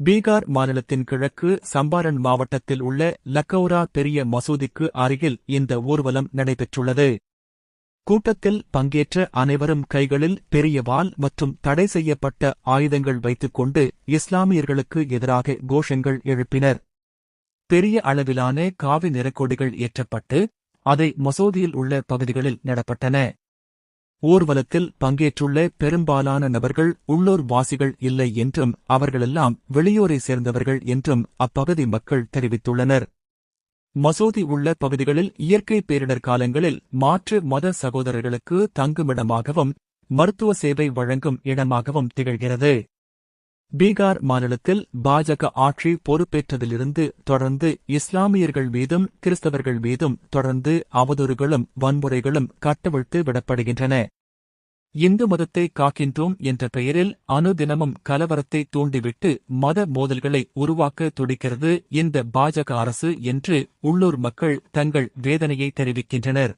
பீகார் மாநிலத்தின் கிழக்கு சம்பாரன் மாவட்டத்தில் உள்ள லக்கௌரா பெரிய மசூதிக்கு அருகில் இந்த ஊர்வலம் நடைபெற்றுள்ளது. கூட்டத்தில் பங்கேற்ற அனைவரும் கைகளில் பெரிய வாள் மற்றும் தடை செய்யப்பட்ட ஆயுதங்கள் வைத்துக் கொண்டு இஸ்லாமியர்களுக்கு எதிராக கோஷங்கள் எழுப்பினர். பெரிய அளவிலான காவி நிறக்கொடிகள் ஏற்றப்பட்டு அதை மசூதியில் உள்ள பகுதிகளில் நடப்பட்டன. ஊர்வலத்தில் பங்கேற்றுள்ள பெரும்பாலான நபர்கள் உள்ளூர் வாசிகள் இல்லை என்றும் அவர்களெல்லாம் வெளியூரை சேர்ந்தவர்கள் என்றும் அப்பகுதி மக்கள் தெரிவித்துள்ளனர். மசூதி உள்ள பகுதிகளில் இயற்கை பேரிடர் காலங்களில் மாற்று மத சகோதரர்களுக்கு தங்குமிடமாகவும் மருத்துவ சேவை வழங்கும் இடமாகவும் திகழ்கிறது. பீகார் மாநிலத்தில் பாஜக ஆட்சி பொறுப்பேற்றதிலிருந்து தொடர்ந்து இஸ்லாமியர்கள் மீதும் கிறிஸ்தவர்கள் மீதும் தொடர்ந்து அவதூறுகளும் வன்முறைகளும் கட்டவிழ்த்து விடப்படுகின்றன. இந்து மதத்தை காக்கின்றோம் என்ற பெயரில் அனுதினமும் கலவரத்தை தூண்டிவிட்டு மத மோதல்களை உருவாக்க துடிக்கிறது இந்த பாஜக அரசு என்று உள்ளூர் மக்கள் தங்கள் வேதனையை தெரிவிக்கின்றனர்.